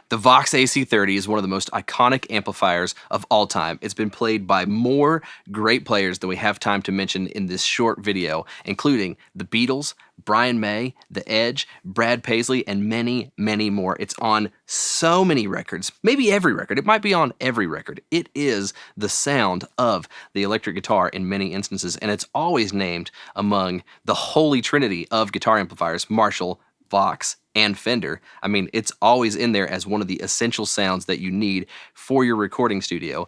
The Vox AC30 is one of the most iconic amplifiers of all time. It's been played by more great players than we have time to mention in this short video, including the Beatles, Brian May, The Edge, Brad Paisley, and many, many more. It's on so many records, maybe every record. It might be on every record. It is the sound of the electric guitar in many instances, and it's always named among the holy trinity of guitar amplifiers: Marshall, Vox, and Fender. I mean, it's always in there as one of the essential sounds that you need for your recording studio.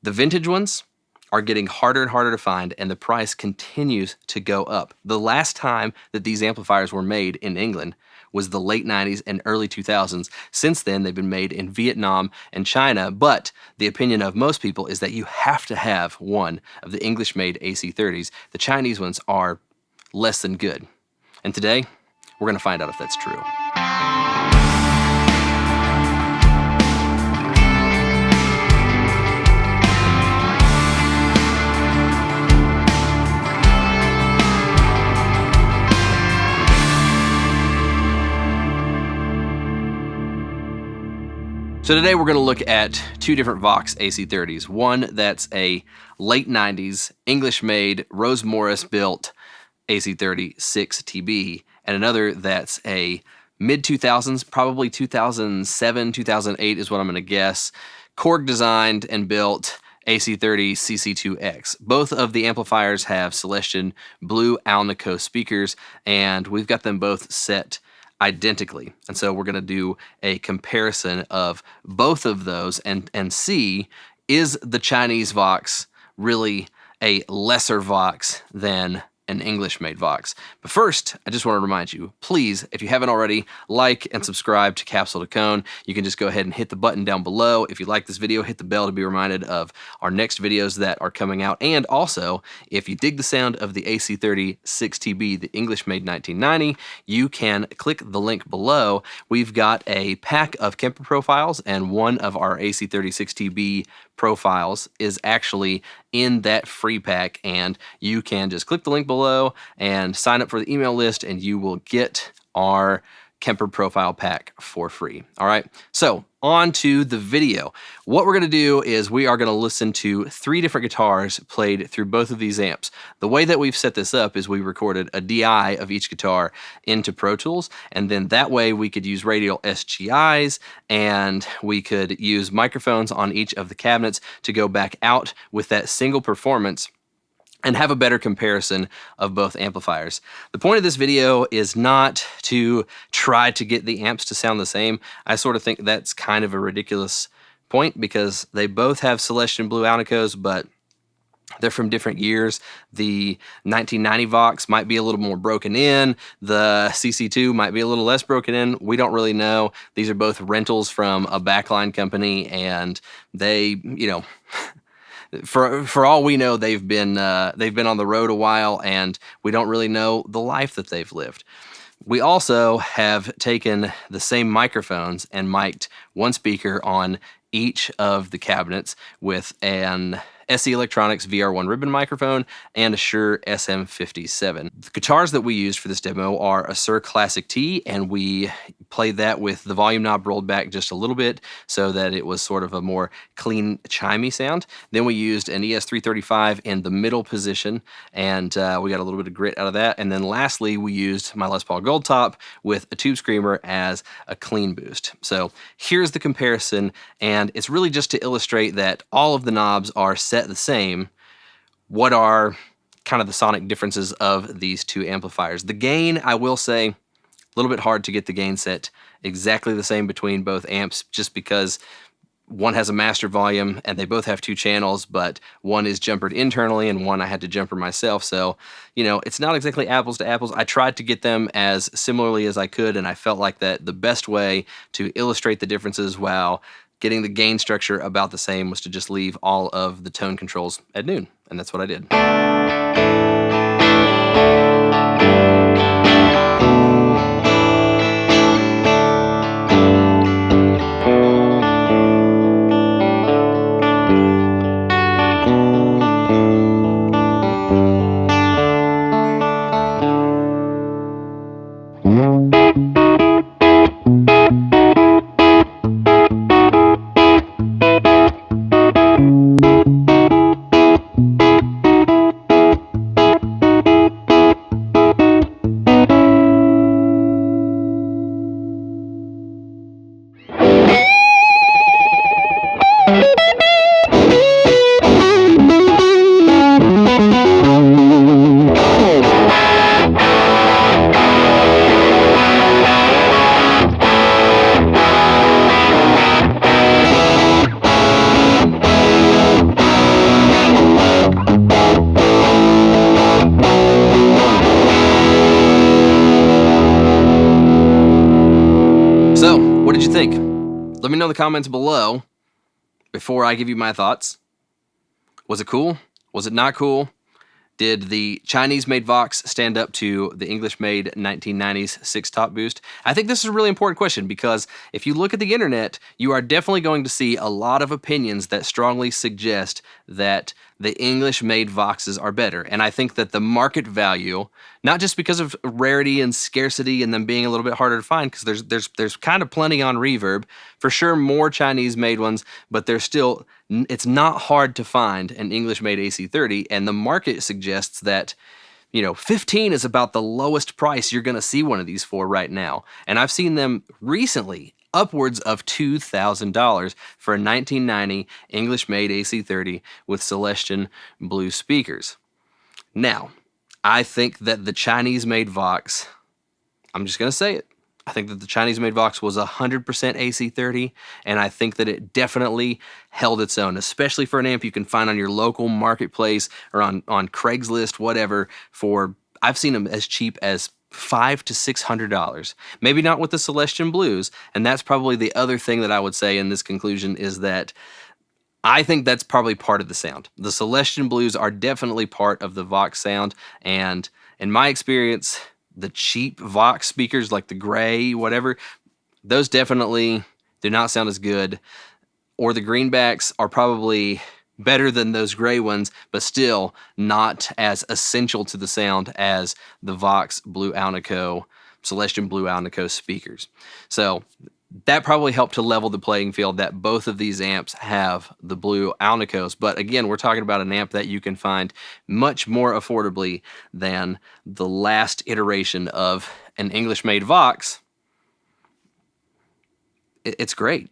The vintage ones are getting harder and harder to find, and the price continues to go up. The last time that these amplifiers were made in England was the late 90s and early 2000s. Since then, they've been made in Vietnam and China, but the opinion of most people is that you have to have one of the English-made AC30s. The Chinese ones are less than good. And today, we're going to find out if that's true. So today we're going to look at two different Vox AC30s. One that's a late 90s, English-made, Rose Morris-built AC30 6TB, and another that's a mid-2000s, probably 2007, 2008 is what I'm going to guess, Korg designed and built AC30 CC2X. Both of the amplifiers have Celestion blue Alnico speakers, and we've got them both set identically. And so we're going to do a comparison of both of those and see, is the Chinese Vox really a lesser Vox than an English-made Vox? But first, I just want to remind you, please, if you haven't already, like and subscribe to Capsule to Cone. You can just go ahead and hit the button down below. If you like this video, hit the bell to be reminded of our next videos that are coming out. And also, if you dig the sound of the AC30 6TB, the English-made 1990, you can click the link below. We've got a pack of Kemper profiles, and one of our AC30 6TB profiles is actually in that free pack, and you can just click the link below and sign up for the email list, and you will get our Kemper profile pack for free. All right, so on to the video. What we're going to do is we are going to listen to three different guitars played through both of these amps. The way that we've set this up is we recorded a DI of each guitar into Pro Tools, and then that way we could use radial SGIs, and we could use microphones on each of the cabinets to go back out with that single performance and have a better comparison of both amplifiers. The point of this video is not to try to get the amps to sound the same. I sort of think that's kind of a ridiculous point because they both have Celestion blue Alnicos, but they're from different years. The 1990 Vox might be a little more broken in. The CC2 might be a little less broken in. We don't really know. These are both rentals from a backline company, and they, you know, for all we know, they've been on the road a while, and we don't really know the life that they've lived. We also have taken the same microphones and mic'd one speaker on each of the cabinets with an SE Electronics VR1 ribbon microphone and a Shure SM57. The guitars that we used for this demo are a Sir Classic T, and we played that with the volume knob rolled back just a little bit so that it was sort of a more clean, chimey sound. Then we used an ES335 in the middle position, and we got a little bit of grit out of that. And then lastly, we used my Les Paul Gold Top with a Tube Screamer as a clean boost. So here's the comparison, and it's really just to illustrate that all of the knobs are set the same. What are kind of the sonic differences of these two amplifiers? The gain, I will say, a little bit hard to get the gain set exactly the same between both amps, just because one has a master volume and they both have two channels, but one is jumpered internally and one I had to jumper myself. So, you know, it's not exactly apples to apples. I tried to get them as similarly as I could, and I felt like that the best way to illustrate the differences while getting the gain structure about the same was to just leave all of the tone controls at noon, and that's what I did. Let me know in the comments below before I give you my thoughts. Was it cool? Was it not cool? Did the Chinese-made Vox stand up to the English-made 1990s 6-top boost? I think this is a really important question because if you look at the internet, you are definitely going to see a lot of opinions that strongly suggest that the English-made Voxes are better. And I think that the market value, not just because of rarity and scarcity and them being a little bit harder to find, because there's kind of plenty on Reverb, for sure more Chinese-made ones, but there's still, it's not hard to find an English-made AC30, and the market suggests that, you know, 15 is about the lowest price you're going to see one of these for right now. And I've seen them recently upwards of $2,000 for a 1990 English-made AC30 with Celestion blue speakers. Now, I think that the Chinese-made Vox, I'm just going to say it, I think that the Chinese-made Vox was 100% AC30, and I think that it definitely held its own, especially for an amp you can find on your local marketplace or on Craigslist, whatever, for, I've seen them as cheap as $500 to $600. Maybe not with the Celestion Blues, and that's probably the other thing that I would say in this conclusion is that I think that's probably part of the sound. The Celestion Blues are definitely part of the Vox sound, and in my experience, the cheap Vox speakers like the gray, whatever, those definitely do not sound as good. Or the greenbacks are probably better than those gray ones, but still not as essential to the sound as the Vox Blue Alnico, Celestion Blue Alnico speakers. So that probably helped to level the playing field that both of these amps have the blue Alnicos. But again, we're talking about an amp that you can find much more affordably than the last iteration of an English-made Vox. It's great.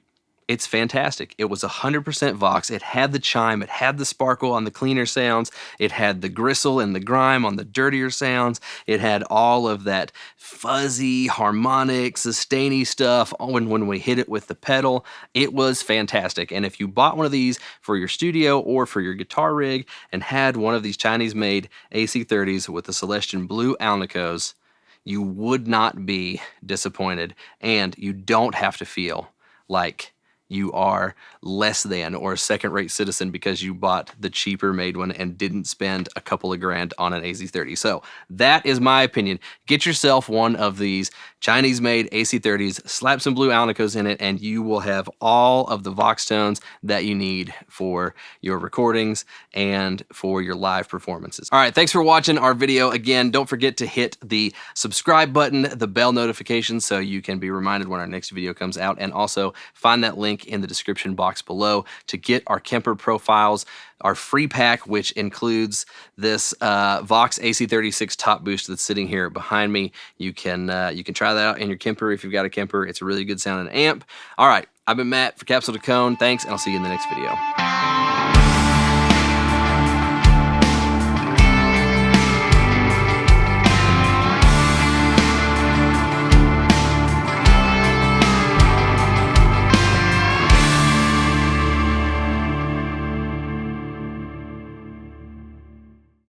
It's fantastic. It was 100% Vox. It had the chime. It had the sparkle on the cleaner sounds. It had the gristle and the grime on the dirtier sounds. It had all of that fuzzy, harmonic, sustainy stuff when we hit it with the pedal. It was fantastic. And if you bought one of these for your studio or for your guitar rig and had one of these Chinese-made AC30s with the Celestion Blue Alnicos, you would not be disappointed. And you don't have to feel like you are less than or a second-rate citizen because you bought the cheaper made one and didn't spend a couple of grand on an AC30. So that is my opinion. Get yourself one of these Chinese-made AC30s, slap some blue Alnicos in it, and you will have all of the Vox tones that you need for your recordings and for your live performances. All right, thanks for watching our video. Again, don't forget to hit the subscribe button, the bell notification, so you can be reminded when our next video comes out, and also find that link in the description box below to get our Kemper profiles, our free pack, which includes this Vox AC36 top boost that's sitting here behind me. You can try that out in your Kemper if you've got a Kemper. It's a really good sounding amp. All right, I've been Matt for Capsule to Cone. Thanks, and I'll see you in the next video.